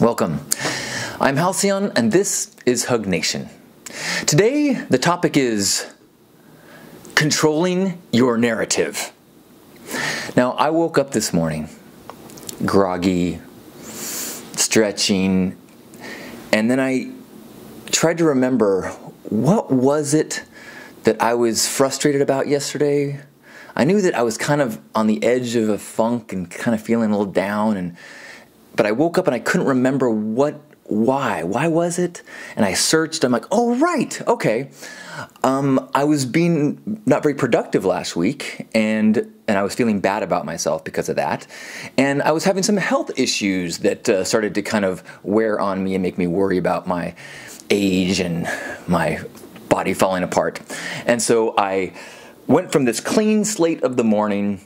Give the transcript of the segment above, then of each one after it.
Welcome. I'm Halcyon, and this is Hug Nation. Today, the topic is controlling your narrative. Now, I woke up this morning, groggy, stretching, and then I tried to remember, what was it that I was frustrated about yesterday? I knew that I was kind of on the edge of a funk and kind of feeling a little down, but I woke up and I couldn't remember why was it? And I searched, I'm like, oh right, okay. I was being not very productive last week, and I was feeling bad about myself because of that. And I was having some health issues that started to kind of wear on me and make me worry about my age and my body falling apart. And so I went from this clean slate of the morning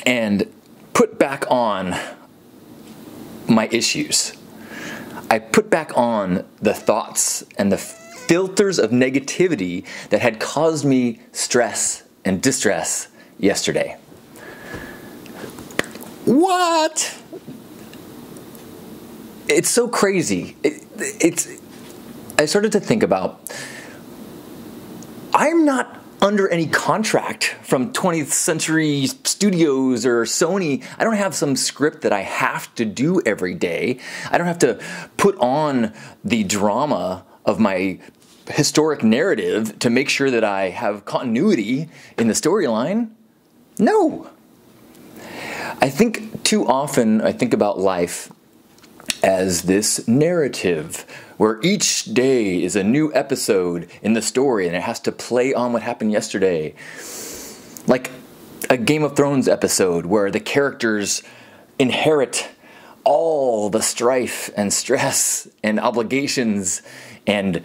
and put back on my issues. I put back on the thoughts and the filters of negativity that had caused me stress and distress yesterday. What? It's so crazy. I started to think about, I'm not under any contract from 20th Century Studios or Sony. I don't have some script that I have to do every day. I don't have to put on the drama of my historic narrative to make sure that I have continuity in the storyline. No. I think too often I think about life as this narrative where each day is a new episode in the story and it has to play on what happened yesterday. Like a Game of Thrones episode where the characters inherit all the strife and stress and obligations and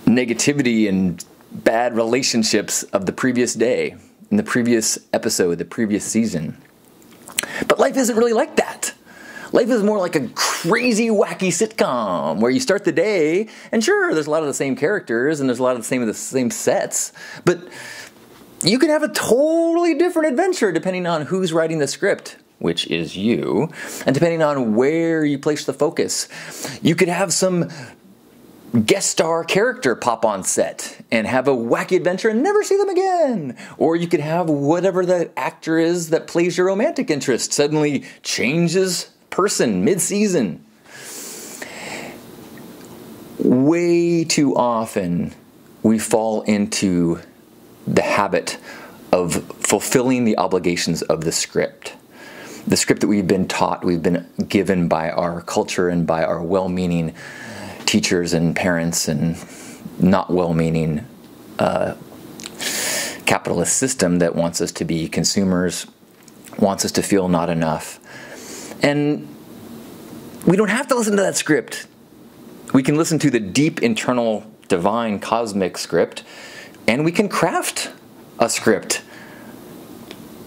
negativity and bad relationships of the previous day, in the previous episode, the previous season. But life isn't really like that. Life is more like a crazy, wacky sitcom where you start the day, and sure, there's a lot of the same characters and there's a lot of the same sets, but you can have a totally different adventure depending on who's writing the script, which is you, and depending on where you place the focus. You could have some guest star character pop on set and have a wacky adventure and never see them again. Or you could have whatever the actor is that plays your romantic interest suddenly changes person mid-season. Way too often we fall into the habit of fulfilling the obligations of the script that we've been taught, we've been given by our culture and by our well-meaning teachers and parents and not well-meaning capitalist system that wants us to be consumers, wants us to feel not enough. And we don't have to listen to that script. We can listen to the deep internal divine cosmic script, and we can craft a script.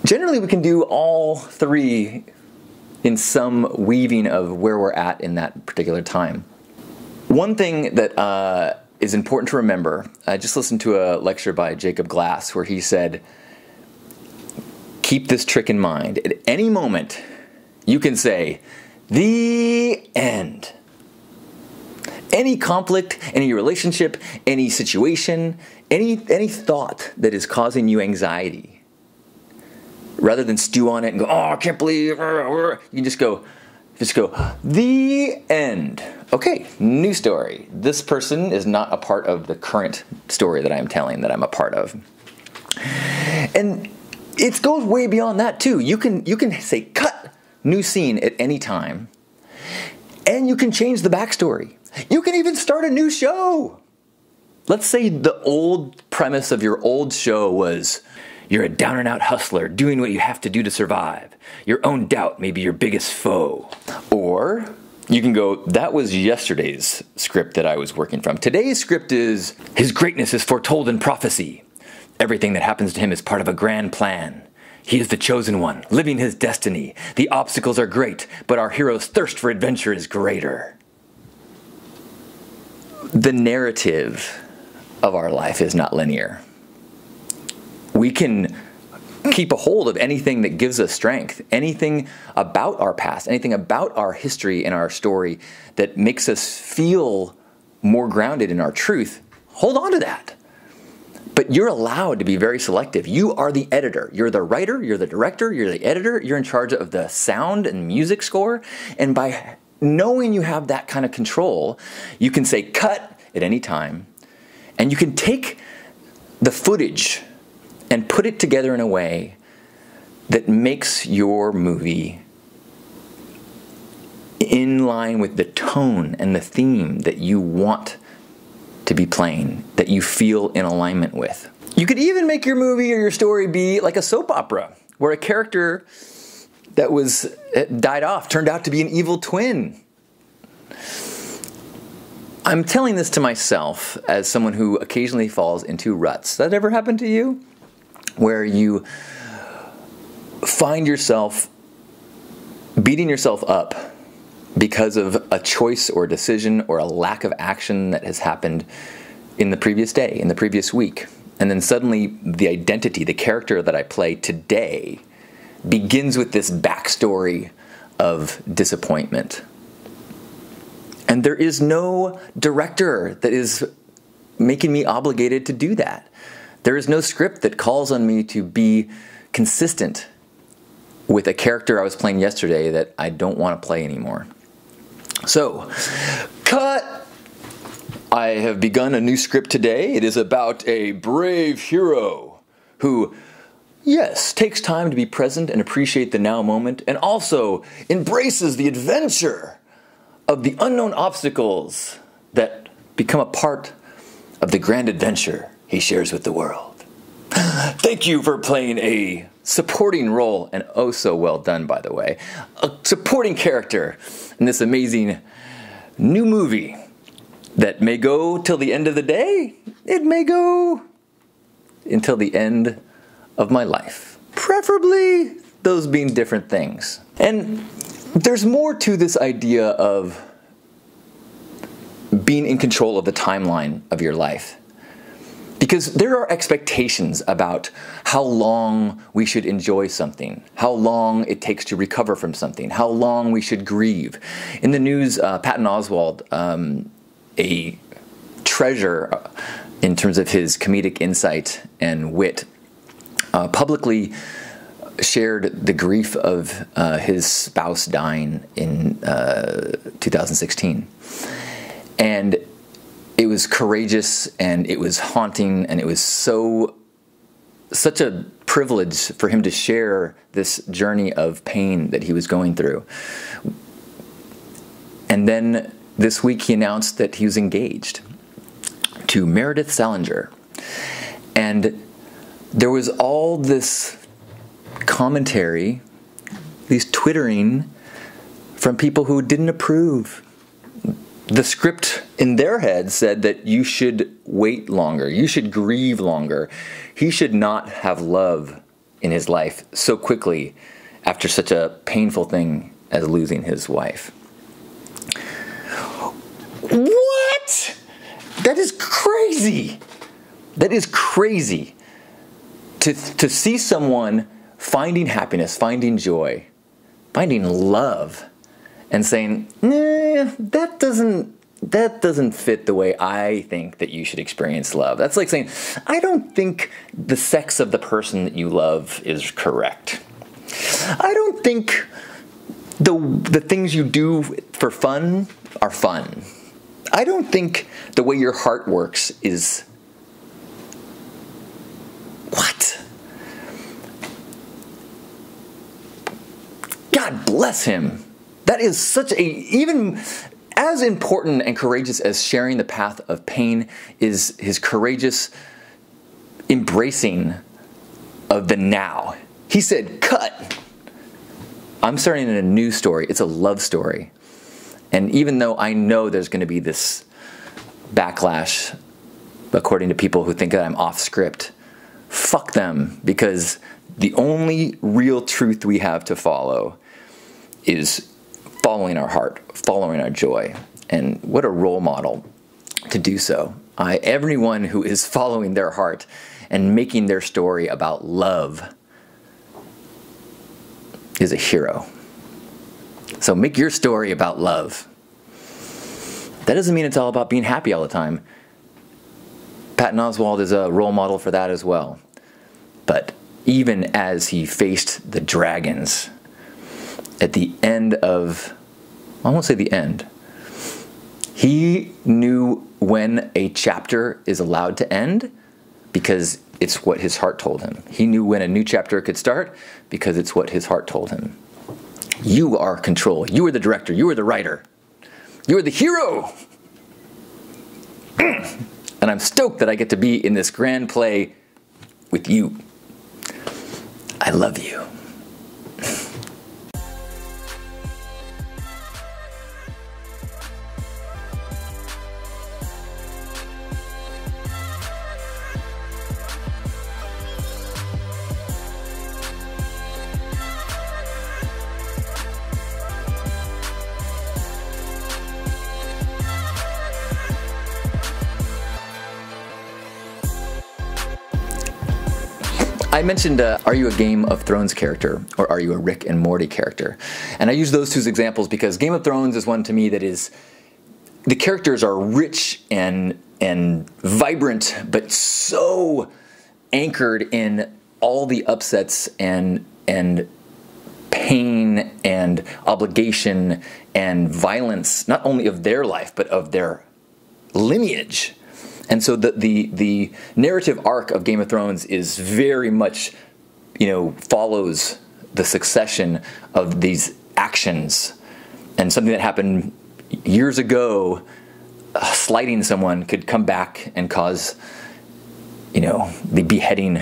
Generally, we can do all three in some weaving of where we're at in that particular time. One thing that is important to remember, I just listened to a lecture by Jacob Glass where he said, keep this trick in mind. At any moment, you can say, the end. Any conflict, any relationship, any situation, any thought that is causing you anxiety, rather than stew on it and go, oh, I can't believe, you can just go, the end. Okay, new story. This person is not a part of the current story that I'm telling, that I'm a part of. And it goes way beyond that too. You can say cut, new scene at any time, and you can change the backstory. You can even start a new show. Let's say the old premise of your old show was you're a down and out hustler doing what you have to do to survive. Your own doubt may be your biggest foe. Or you can go, that was yesterday's script that I was working from. Today's script is, his greatness is foretold in prophecy. Everything that happens to him is part of a grand plan. He is the chosen one, living his destiny. The obstacles are great, but our hero's thirst for adventure is greater. The narrative of our life is not linear. We can keep a hold of anything that gives us strength, anything about our past, anything about our history and our story that makes us feel more grounded in our truth, hold on to that. But you're allowed to be very selective. You are the editor. You're the writer, you're the director, you're the editor, you're in charge of the sound and music score. And by knowing you have that kind of control, you can say cut at any time, and you can take the footage and put it together in a way that makes your movie in line with the tone and the theme that you want to be playing, that you feel in alignment with. You could even make your movie or your story be like a soap opera, where a character that died off turned out to be an evil twin. I'm telling this to myself as someone who occasionally falls into ruts. Does that ever happen to you? Where you find yourself beating yourself up because of a choice or decision or a lack of action that has happened in the previous day, in the previous week. And then suddenly the identity, the character that I play today begins with this backstory of disappointment. And there is no director that is making me obligated to do that. There is no script that calls on me to be consistent with a character I was playing yesterday that I don't want to play anymore. So, cut! I have begun a new script today. It is about a brave hero who, yes, takes time to be present and appreciate the now moment, and also embraces the adventure of the unknown obstacles that become a part of the grand adventure he shares with the world. Thank you for playing a supporting role, and oh so well done, by the way, a supporting character in this amazing new movie that may go till the end of the day. It may go until the end of my life. Preferably those being different things. And there's more to this idea of being in control of the timeline of your life. Because there are expectations about how long we should enjoy something, how long it takes to recover from something, how long we should grieve. In the news, Patton Oswald, a treasure in terms of his comedic insight and wit, publicly shared the grief of his spouse dying in 2016. And it was courageous, and it was haunting, and it was such a privilege for him to share this journey of pain that he was going through. And then this week he announced that he was engaged to Meredith Salinger. And there was all this commentary, these twittering from people who didn't approve. The script in their head said that you should wait longer, you should grieve longer. He should not have love in his life so quickly after such a painful thing as losing his wife. What? That is crazy. That is crazy. To see someone finding happiness, finding joy, finding love, and saying, nah, that doesn't fit the way I think that you should experience love. That's like saying, I don't think the sex of the person that you love is correct. I don't think the things you do for fun are fun. I don't think the way your heart works is... What? God bless him. That is such a, even as important and courageous as sharing the path of pain is his courageous embracing of the now. He said, cut. I'm starting in a new story. It's a love story. And even though I know there's going to be this backlash, according to people who think that I'm off script, fuck them, because the only real truth we have to follow is following our heart, following our joy. And what a role model to do so. Everyone who is following their heart and making their story about love is a hero. So make your story about love. That doesn't mean it's all about being happy all the time. Patton Oswald is a role model for that as well. But even as he faced the dragons at the end of, I won't say the end, he knew when a chapter is allowed to end because it's what his heart told him. He knew when a new chapter could start because it's what his heart told him. You are control. You are the director. You are the writer. You are the hero. And I'm stoked that I get to be in this grand play with you. I love you. I mentioned, are you a Game of Thrones character or are you a Rick and Morty character? And I use those two examples because Game of Thrones is one to me that is, the characters are rich and vibrant, but so anchored in all the upsets and pain and obligation and violence, not only of their life, but of their lineage. And so the narrative arc of Game of Thrones is very much, follows the succession of these actions. And something that happened years ago, slighting someone, could come back and cause, the beheading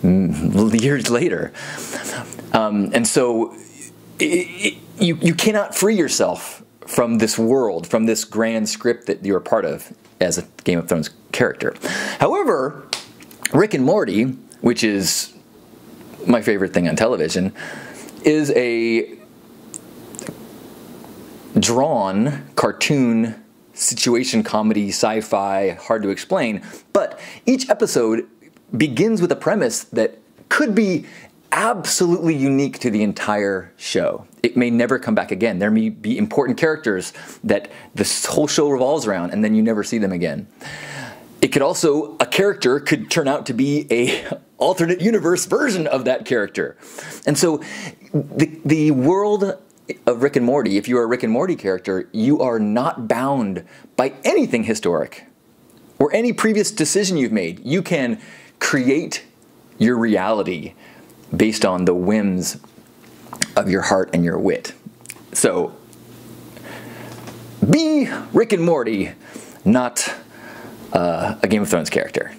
years later. And so you cannot free yourself from this world, from this grand script that you're a part of as a Game of Thrones character. However, Rick and Morty, which is my favorite thing on television, is a drawn cartoon situation comedy, sci-fi, hard to explain, but each episode begins with a premise that could be absolutely unique to the entire show. It may never come back again. There may be important characters that this whole show revolves around and then you never see them again. It could also, a character could turn out to be a alternate universe version of that character. And so the world of Rick and Morty, if you are a Rick and Morty character, you are not bound by anything historic or any previous decision you've made. You can create your reality based on the whims of your heart and your wit. So, be Rick and Morty, not a Game of Thrones character.